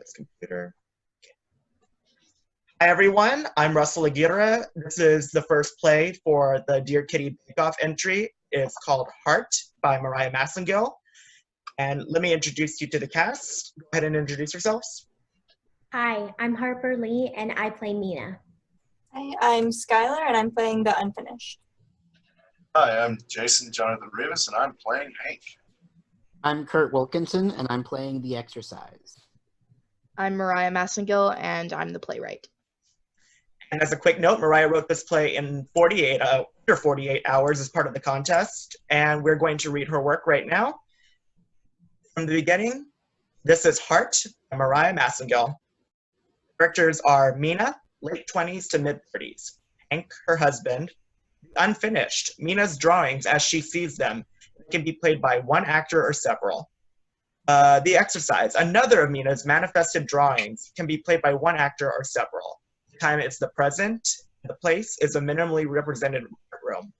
this computer. Hi everyone, I'm Russell Aguirre. This is the first play for the Dear Kitty BakeOff entry. It's called Heart by Mariah Masengill. And let me introduce you to the cast. Go ahead and introduce yourselves. Hi, I'm Harper Lee and I play Mina. Hi, I'm Skylar and I'm playing the Unfinished. Hi, I'm Jason Jonathan Rivas and I'm playing Hank. I'm Kurt Wilkinson and I'm playing The Exercise. I'm Mariah Masengill and I'm the playwright. And as a quick note, Mariah wrote this play in under 48 hours as part of the contest, and we're going to read her work right now. From the beginning, this is Heart by Mariah Masengill. Characters are Mina, late 20s to mid-30s, Hank, her husband, Unfinished, Mina's drawings as she sees them. It can be played by one actor or several. The Exercise, another of Mina's manifested drawings, can be played by one actor or several. The time is the present. The place is a minimally represented room.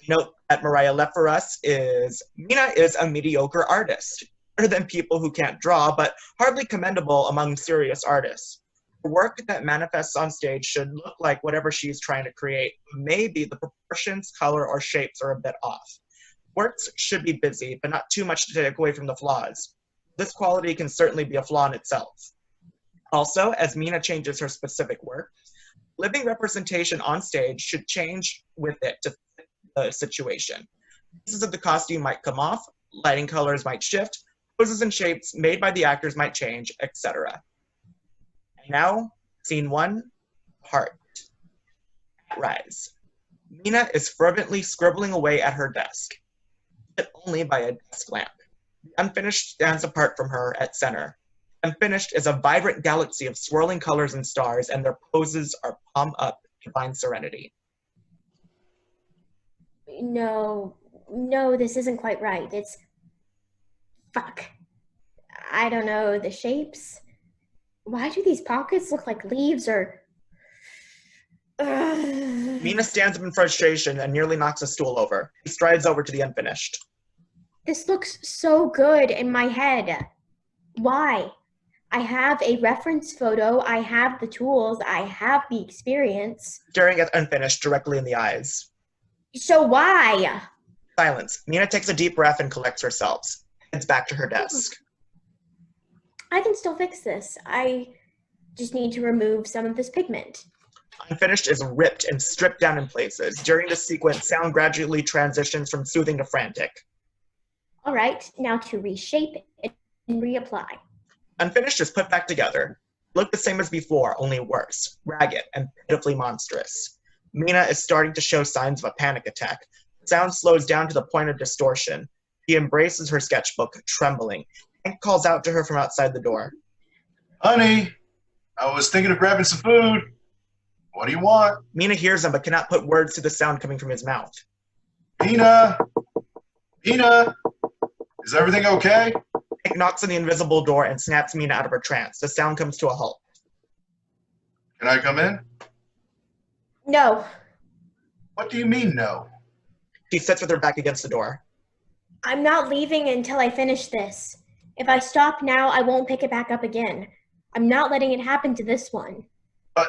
Note that Mariah left for us is Mina is a mediocre artist, better than people who can't draw, but hardly commendable among serious artists. The work that manifests on stage should look like whatever she's trying to create. Maybe the proportions, color, or shapes are a bit off. Works should be busy, but not too much to take away from the flaws. This quality can certainly be a flaw in itself. Also, as Mina changes her specific work, living representation on stage should change with it to fit the situation. Pieces of the costume might come off, lighting colors might shift, poses and shapes made by the actors might change, etc. And now, scene 1, Heart. Rise. Mina is fervently scribbling away at her desk, lit only by a desk lamp. The Unfinished stands apart from her at center. Unfinished is a vibrant galaxy of swirling colors and stars, and their poses are palm up, divine serenity. No, this isn't quite right. Fuck. I don't know, the shapes? Why do these pockets look like leaves or... Mina stands up in frustration and nearly knocks a stool over. He strides over to the Unfinished. This looks so good in my head. Why? I have a reference photo, I have the tools, I have the experience. Staring at Unfinished directly in the eyes. So why? Silence. Mina takes a deep breath and collects herself. Heads back to her desk. I can still fix this. I just need to remove some of this pigment. Unfinished is ripped and stripped down in places. During this sequence, sound gradually transitions from soothing to frantic. All right, now to reshape and reapply. Unfinished is put back together. Look the same as before, only worse, ragged, and pitifully monstrous. Mina is starting to show signs of a panic attack. Sound slows down to the point of distortion. She embraces her sketchbook, trembling. Hank calls out to her from outside the door. Honey, I was thinking of grabbing some food. What do you want? Mina hears him but cannot put words to the sound coming from his mouth. Mina! Mina! Is everything okay? Hank knocks on the invisible door and snaps Mina out of her trance. The sound comes to a halt. Can I come in? No. What do you mean, no? She sits with her back against the door. I'm not leaving until I finish this. If I stop now, I won't pick it back up again. I'm not letting it happen to this one. But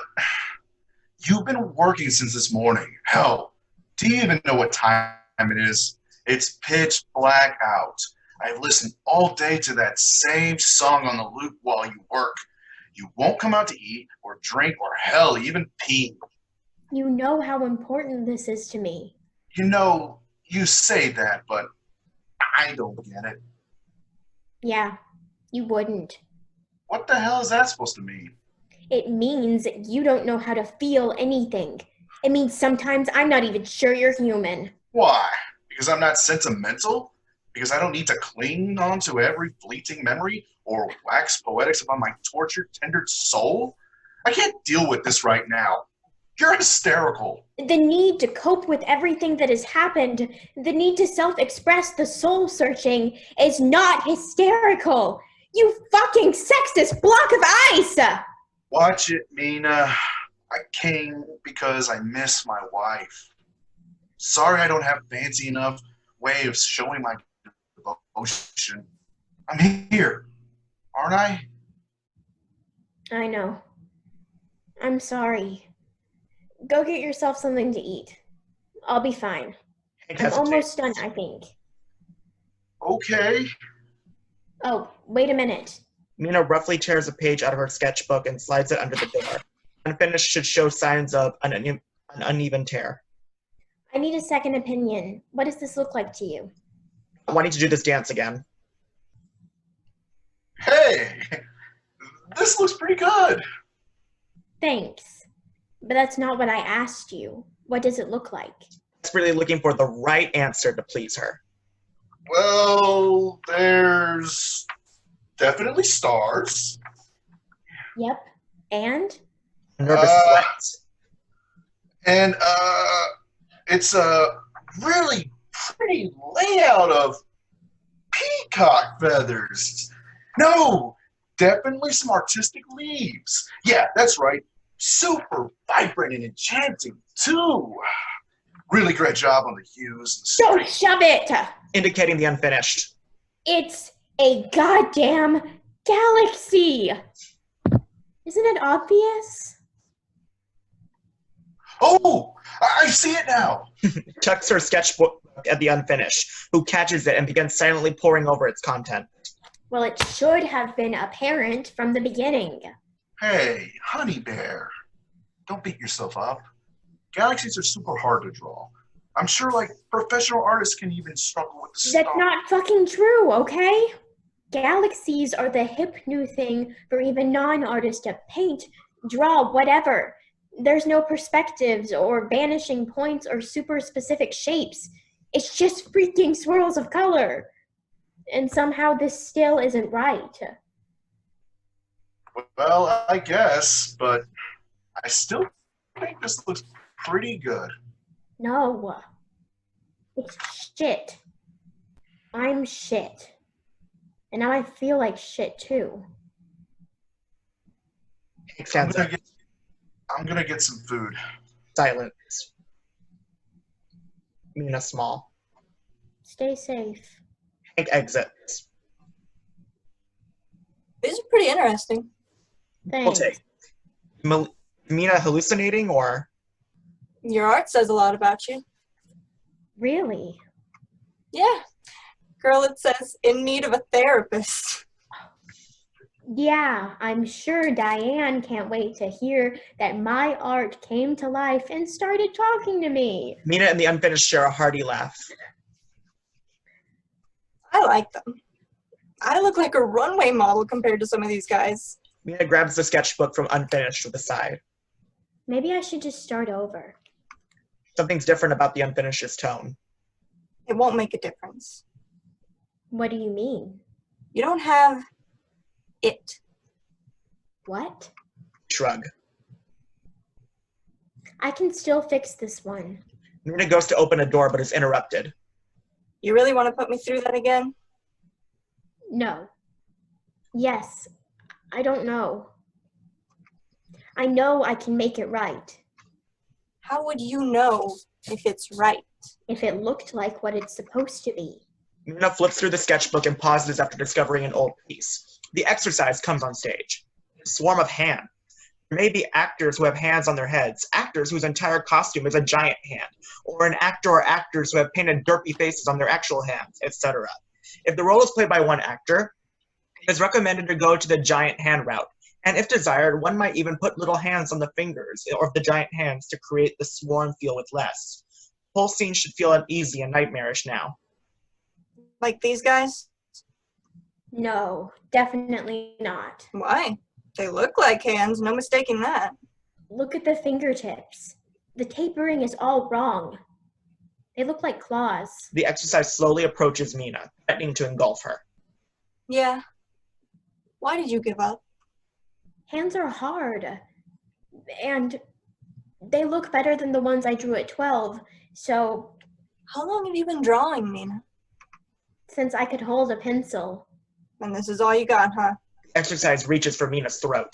you've been working since this morning. Hell, do you even know what time it is? It's pitch black out. I've listened all day to that same song on the loop while you work. You won't come out to eat or drink or hell, even pee. You know how important this is to me. You know, you say that, but I don't get it. Yeah, you wouldn't. What the hell is that supposed to mean? It means you don't know how to feel anything. It means sometimes I'm not even sure you're human. Why? Because I'm not sentimental? Because I don't need to cling on to every fleeting memory or wax poetics upon my tortured, tendered soul? I can't deal with this right now. You're hysterical. The need to cope with everything that has happened, the need to self-express, the soul-searching is not hysterical. You fucking sexist block of ice! Watch it, Mina. I came because I miss my wife. Sorry I don't have fancy enough way of showing my devotion. I'm here, aren't I? I know. I'm sorry. Go get yourself something to eat. I'll be fine. Hank I'm hesitates. almost done, I think. Okay. Oh, wait a minute. Mina roughly tears a page out of her sketchbook and slides it under the door. Unfinished should show signs of an uneven tear. I need a second opinion. What does this look like to you? Wanting to do this dance again. Hey, this looks pretty good. Thanks. But that's not what I asked you. What does it look like? Desperately looking for the right answer to please her. Well, there's definitely stars. Yep. And? Nervous sweat. And it's a really pretty layout of peacock feathers. No, definitely some artistic leaves. Yeah, that's right. Super vibrant and enchanting, too. Really great job on the hues. And Don't shove it! Indicating the unfinished. It's a goddamn galaxy! Isn't it obvious? Oh, I see it now. Tucks her sketchbook at the unfinished, who catches it and begins silently poring over its content. Well, it should have been apparent from the beginning. Hey, honey bear, don't beat yourself up. Galaxies are super hard to draw. I'm sure, like, professional artists can even struggle with the stars. That's not fucking true, okay? Galaxies are the hip new thing for even non-artists to paint, draw, whatever. There's no perspectives or vanishing points or super specific shapes. It's just freaking swirls of color. And somehow this still isn't right. Well, I guess, but I still think this looks pretty good. No. It's shit. I'm shit. And now I feel like shit too. Hank stands up. I'm gonna get some food. Silence. Mina small. Stay safe. Hank exits. These are pretty interesting. We'll Thanks. take. Mina hallucinating or? Your art says a lot about you. Really? Yeah. Girl, it says, in need of a therapist. Yeah, I'm sure Diane can't wait to hear that my art came to life and started talking to me. Mina and the unfinished share a hearty laugh. I like them. I look like a runway model compared to some of these guys. Mina grabs the sketchbook from unfinished with a sigh. Maybe I should just start over. Something's different about the unfinished's tone. It won't make a difference. What do you mean? You don't have it. What? Shrug. I can still fix this one. Mina goes to open a door but is interrupted. You really want to put me through that again? No. Yes. I don't know. I know I can make it right. How would you know if it's right? If it looked like what it's supposed to be. Mina flips through the sketchbook and pauses after discovering an old piece. The exercise comes on stage. A swarm of hands. There may be actors who have hands on their heads, actors whose entire costume is a giant hand, or an actor or actors who have painted derpy faces on their actual hands, etc. If the role is played by one actor, it is recommended to go to the giant hand route, and if desired, one might even put little hands on the fingers of the giant hands to create the swarm feel with less. The whole scene should feel uneasy and nightmarish now. Like these guys? No, definitely not. Why? They look like hands, no mistaking that. Look at the fingertips. The tapering is all wrong. They look like claws. The exercise slowly approaches Mina, threatening to engulf her. Yeah. Why did you give up? Hands are hard. And they look better than the ones I drew at 12, so How long have you been drawing, Mina? since I could hold a pencil. And this is all you got, huh? Exercise reaches for Mina's throat.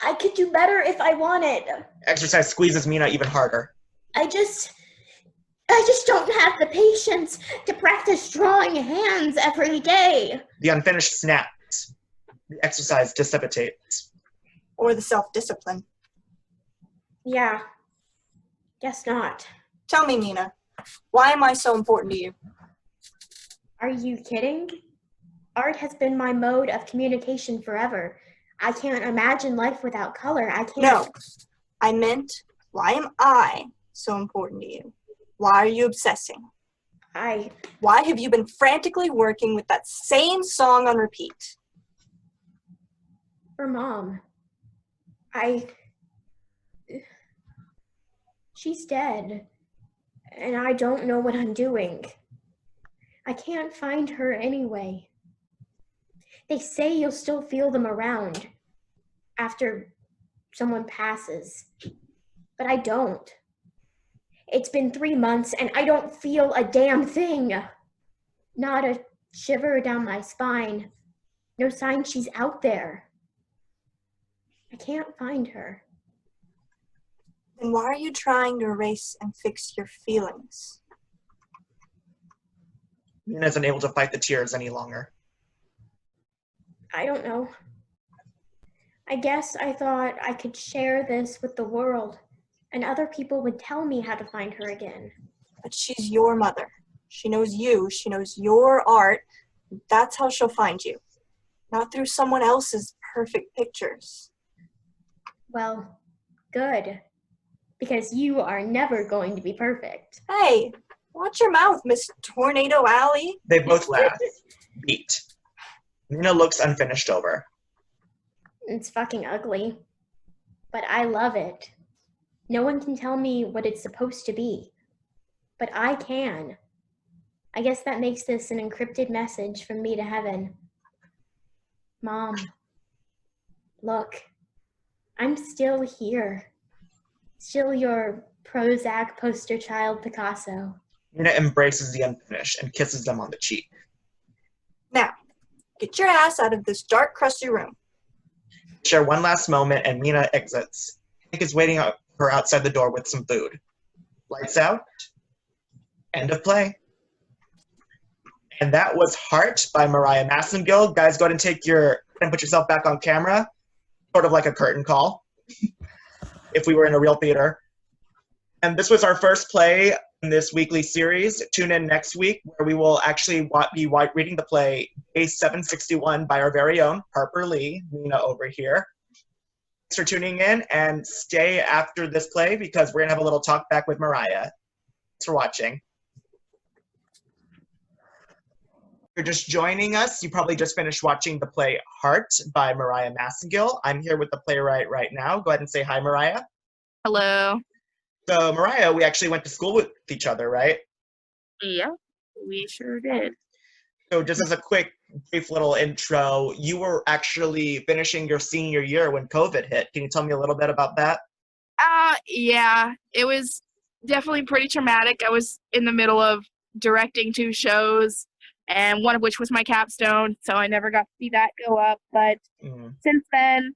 I could do better if I wanted. Exercise squeezes Mina even harder. I just don't have the patience to practice drawing hands every day. The unfinished snaps. The exercise dissipates. Or the self-discipline. Yeah, guess not. Tell me, Nina, why am I so important to you? Are you kidding? Art has been my mode of communication forever. I can't imagine life without color. I can't. No, I meant, why am I so important to you? Why are you obsessing? Why have you been frantically working with that same song on repeat? For Mom. She's dead. And I don't know what I'm doing. I can't find her anyway. They say you'll still feel them around after someone passes. But I don't. It's been 3 months and I don't feel a damn thing. Not a shiver down my spine. No sign she's out there. I can't find her. Then why are you trying to erase and fix your feelings? Nina isn't able to fight the tears any longer. I don't know. I guess I thought I could share this with the world and other people would tell me how to find her again. But she's your mother. She knows you. She knows your art. That's how she'll find you. Not through someone else's perfect pictures. Well, good. Because you are never going to be perfect. Hey, watch your mouth, Miss Tornado Alley. They both laugh. Beat. Nina looks unfinished over. It's fucking ugly. But I love it. No one can tell me what it's supposed to be. But I can. I guess that makes this an encrypted message from me to heaven. Mom, look, I'm still here. Still your Prozac poster child Picasso. Nina embraces the unfinished and kisses them on the cheek. Now, get your ass out of this dark, crusty room. Share one last moment and Nina exits. Hank is waiting for her outside the door with some food. Lights out. End of play. And that was Heart by Mariah Masengill. Guys, go ahead and put yourself back on camera. Sort of like a curtain call. If we were in a real theater. And this was our first play in this weekly series. Tune in next week where we will actually be reading the play Day 761 by our very own Harper Lee, Nina over here. Thanks for tuning in and stay after this play because we're going to have a little talk back with Mariah. Thanks for watching. If you're just joining us, you probably just finished watching the play Heart by Mariah Masengill. I'm here with the playwright right now. Go ahead and say hi, Mariah. Hello. So, Mariah, we actually went to school with each other, right? Yeah, we sure did. So just as a quick, brief little intro, you were actually finishing your senior year when COVID hit. Can you tell me a little bit about that? Yeah, it was definitely pretty traumatic. I was in the middle of directing 2 shows, and one of which was my capstone, so I never got to see that go up. But since then,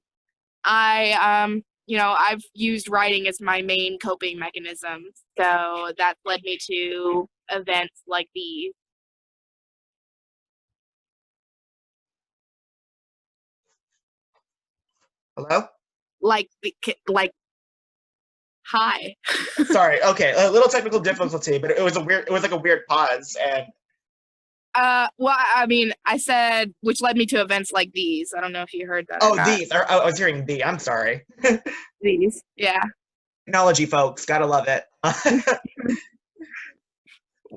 I've used writing as my main coping mechanism, so that led me to events like these. Hello? Like, hi. Sorry. Okay, a little technical difficulty, but it was like a weird pause, and well, I mean, I said, which led me to events like these. I don't know if you heard that. Oh, these. I was hearing the. I'm sorry. These, yeah. Technology, folks. Gotta love it.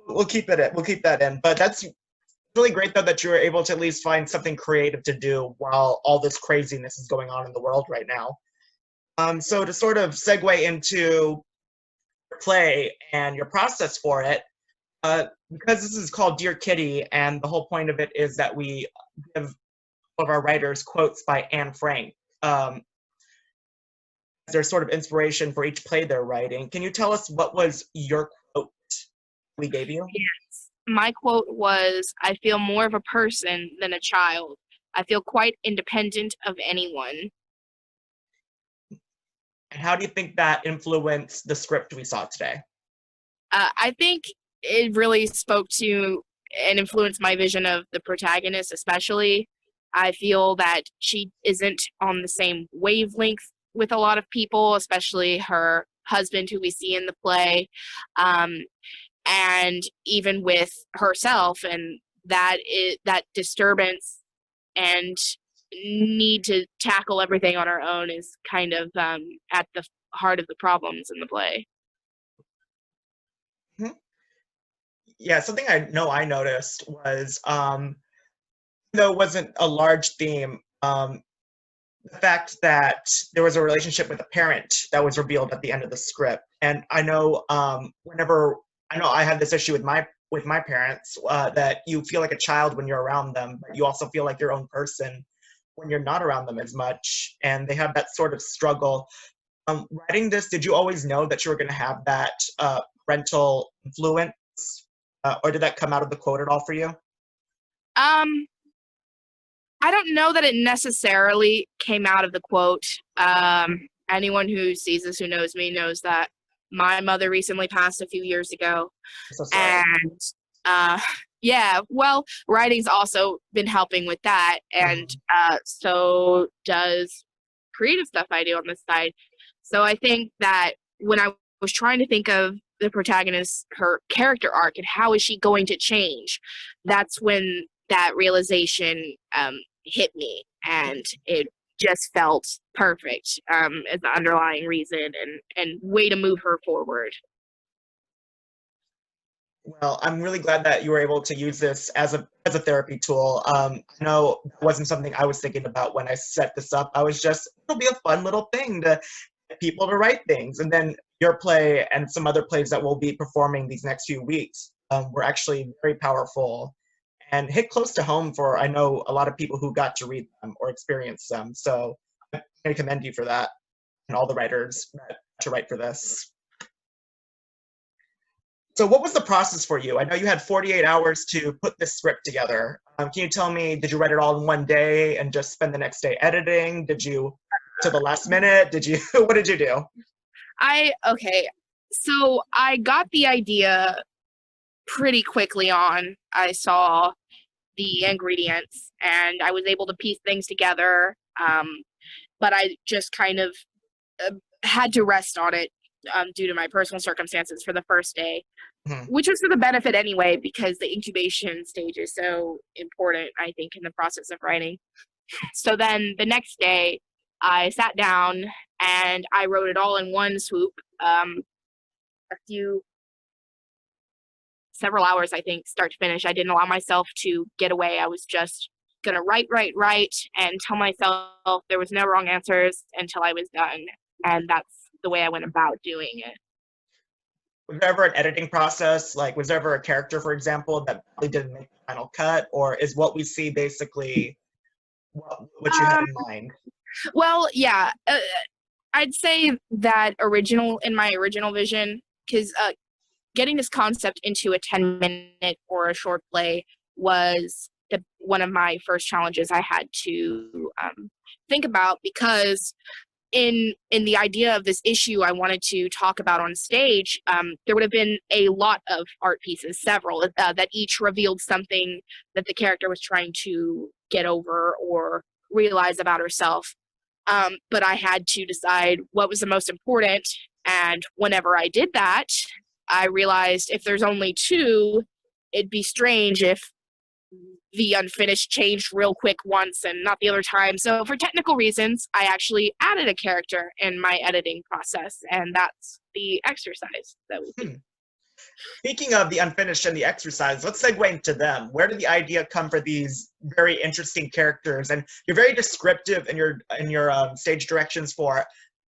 We'll keep that in. But that's really great, though, that you were able to at least find something creative to do while all this craziness is going on in the world right now. So to sort of segue into your play and your process for it, because this is called Dear Kitty, and the whole point of it is that we give one of our writers quotes by Anne Frank. There's sort of inspiration for each play they're writing. Can you tell us what was your quote we gave you? Yes. My quote was, I feel more of a person than a child. I feel quite independent of anyone. And how do you think that influenced the script we saw today? I think it really spoke to and influenced my vision of the protagonist, especially. I feel that she isn't on the same wavelength with a lot of people, especially her husband who we see in the play, and even with herself, and that disturbance and need to tackle everything on her own is kind of at the heart of the problems in the play. Yeah, something I noticed was, though it wasn't a large theme, the fact that there was a relationship with a parent that was revealed at the end of the script. And I know I had this issue with my parents, that you feel like a child when you're around them, but you also feel like your own person when you're not around them as much. And they have that sort of struggle. Writing this, did you always know that you were going to have that parental influence, or did that come out of the quote at all for you? I don't know that it necessarily came out of the quote. Anyone who sees this, who knows me, knows that my mother recently passed a few years ago. So sorry. And yeah, well, writing's also been helping with that, and so does creative stuff I do on the side. So I think that when I was trying to think of the protagonist, her character arc, and how is she going to change, that's when that realization hit me, and it just felt perfect as the underlying reason and way to move her forward. Well, I'm really glad that you were able to use this as a therapy tool. I know it wasn't something I was thinking about when I set this up. I was just, it'll be a fun little thing to get people to write things. And then your play and some other plays that we'll be performing these next few weeks were actually very powerful and hit close to home for, I know, a lot of people who got to read them or experience them. So I'm going to commend you for that, and all the writers that to write for this. So what was the process for you? I know you had 48 hours to put this script together. Can you tell me, did you write it all in one day and just spend the next day editing? Did you to the last minute? What did you do? Okay, so I got the idea pretty quickly on. I saw the ingredients and I was able to piece things together, but I just kind of had to rest on it due to my personal circumstances for the first day, which was for the benefit anyway, because the incubation stage is so important, I think, in the process of writing. So then the next day I sat down and I wrote it all in one swoop, several hours, I think, start to finish. I didn't allow myself to get away. I was just gonna write, and tell myself there was no wrong answers until I was done. And that's the way I went about doing it. Was there ever an editing process? Like, was there ever a character, for example, that really didn't make the final cut? Or is what we see basically what you had in mind? Well, yeah. I'd say that in my original vision, because getting this concept into a 10-minute or a short play was one of my first challenges I had to think about, because in the idea of this issue I wanted to talk about on stage, there would have been a lot of art pieces, several, that each revealed something that the character was trying to get over or realize about herself. But I had to decide what was the most important, and whenever I did that, I realized if there's only two, it'd be strange if the unfinished changed real quick once and not the other time. So for technical reasons, I actually added a character in my editing process, and that's the exercise that we did. Speaking of the unfinished and the exercise, let's segue into them. Where did the idea come for these very interesting characters? And you're very descriptive in your stage directions for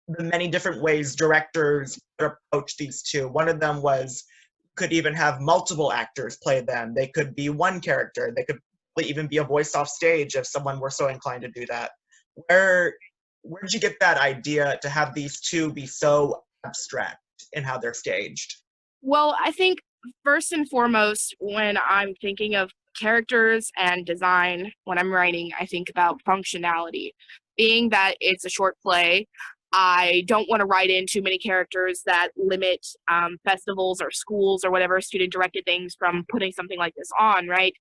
the many different ways directors approach these two. One of them was could even have multiple actors play them. They could be one character. They could even be a voice off stage if someone were so inclined to do that. Where did you get that idea to have these two be so abstract in how they're staged? Well, I think first and foremost, when I'm thinking of characters and design, when I'm writing, I think about functionality. Being that it's a short play, I don't want to write in too many characters that limit festivals or schools or whatever student-directed things from putting something like this on, right?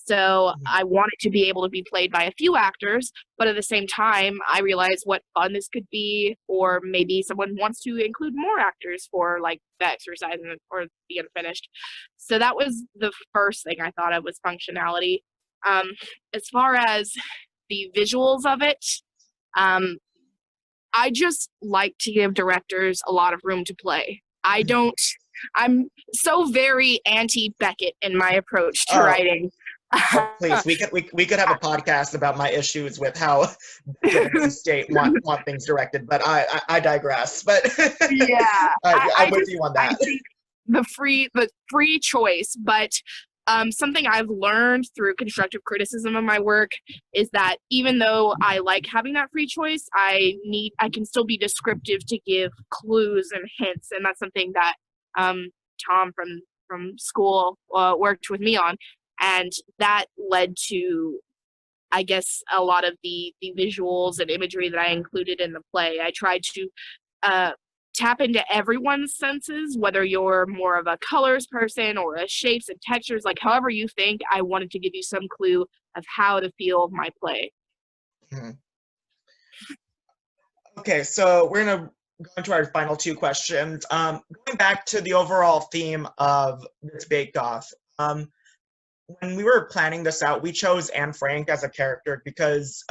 So I wanted to be able to be played by a few actors, but at the same time, I realized what fun this could be, or maybe someone wants to include more actors for like the exercise or the unfinished. So that was the first thing I thought of was functionality. As far as the visuals of it, I just like to give directors a lot of room to play. I'm so very anti-Beckett in my approach to writing. Oh, please, we could have a podcast about my issues with how the state want things directed, but I digress. But yeah, I'm with you on that. I think the free choice, but something I've learned through constructive criticism of my work is that even though I like having that free choice, I can still be descriptive to give clues and hints, and that's something that Tom from school worked with me on. And that led to, I guess, a lot of the visuals and imagery that I included in the play. I tried to tap into everyone's senses, whether you're more of a colors person or a shapes and textures, like however you think. I wanted to give you some clue of how to feel my play. Okay, so we're going to go into our final two questions. Going back to the overall theme of this bake-off, when we were planning this out, we chose Anne Frank as a character because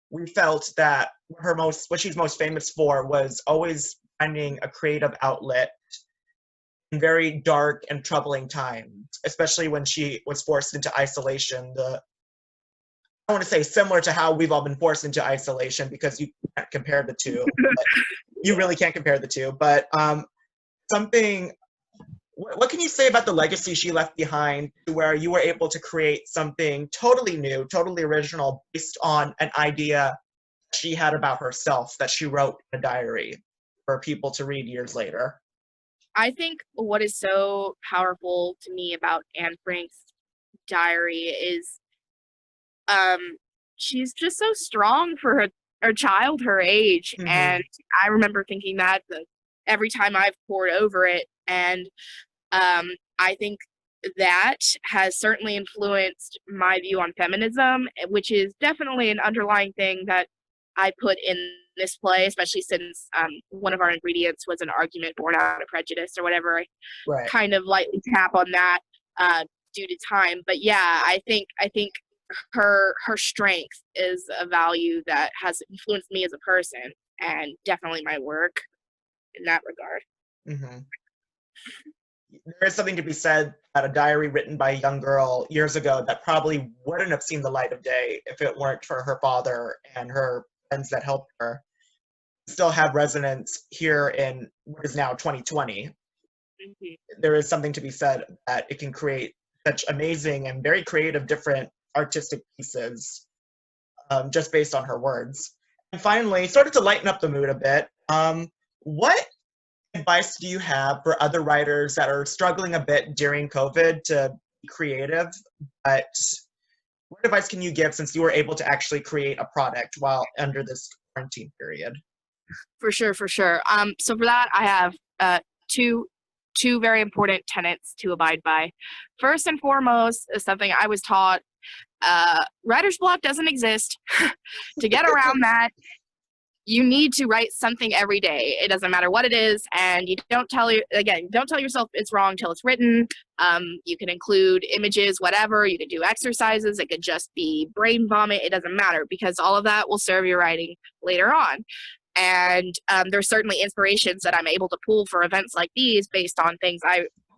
we felt that what she's most famous for was always finding a creative outlet in very dark and troubling times, especially when she was forced into isolation. I want to say similar to how we've all been forced into isolation, because you can't compare the two. You really can't compare the two. But what can you say about the legacy she left behind, to where you were able to create something totally new, totally original, based on an idea she had about herself that she wrote in a diary for people to read years later? I think what is so powerful to me about Anne Frank's diary is she's just so strong for her child her age. And I remember thinking that every time I've pored over it, and I think that has certainly influenced my view on feminism, which is definitely an underlying thing that I put in this play, especially since one of our ingredients was an argument born out of prejudice or whatever. I kind of lightly tap on that due to time. But yeah, I think her strength is a value that has influenced me as a person, and definitely my work in that regard. There is something to be said about a diary written by a young girl years ago that probably wouldn't have seen the light of day if it weren't for her father and her friends that helped her. Still have resonance here in what is now 2020. There is something to be said that it can create such amazing and very creative different artistic pieces just based on her words. And finally, sort of to lighten up the mood a bit, what advice do you have for other writers that are struggling a bit during COVID to be creative? But what advice can you give, since you were able to actually create a product while under this quarantine period? For sure. So for that, I have two very important tenets to abide by. First and foremost is something I was taught. Writer's block doesn't exist. To get around that, you need to write something every day. It doesn't matter what it is, and you don't tell yourself it's wrong till it's written. You can include images, whatever. You can do exercises. It could just be brain vomit. It doesn't matter, because all of that will serve your writing later on. And there's certainly inspirations that I'm able to pull for events like these based on things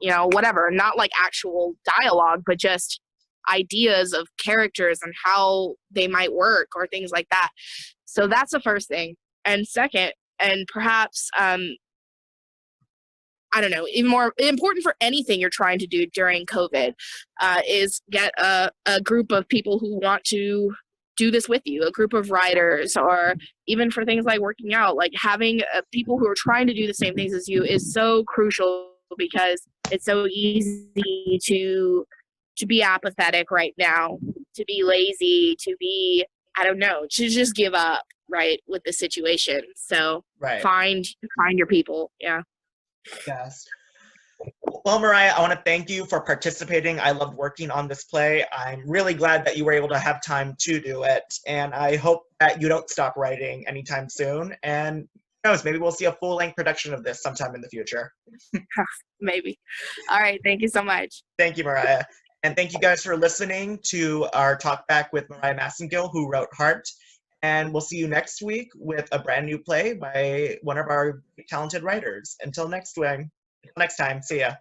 whatever, not like actual dialogue, but just ideas of characters and how they might work or things like that. So that's the first thing. And second, and perhaps, I don't know, even more important for anything you're trying to do during COVID, is get a group of people who want to do this with you, a group of writers, or even for things like working out, like having people who are trying to do the same things as you is so crucial, because it's so easy to be apathetic right now, to be lazy, to be, I don't know, to just give up, right, with the situation. So find your people. Yeah. Yes. Well, Mariah, I want to thank you for participating. I loved working on this play. I'm really glad that you were able to have time to do it. And I hope that you don't stop writing anytime soon. And who knows, maybe we'll see a full-length production of this sometime in the future. Maybe. All right. Thank you so much. Thank you, Mariah. And thank you guys for listening to our talk back with Mariah Masengill, who wrote Heart. And we'll see you next week with a brand new play by one of our talented writers. Until next time, see ya.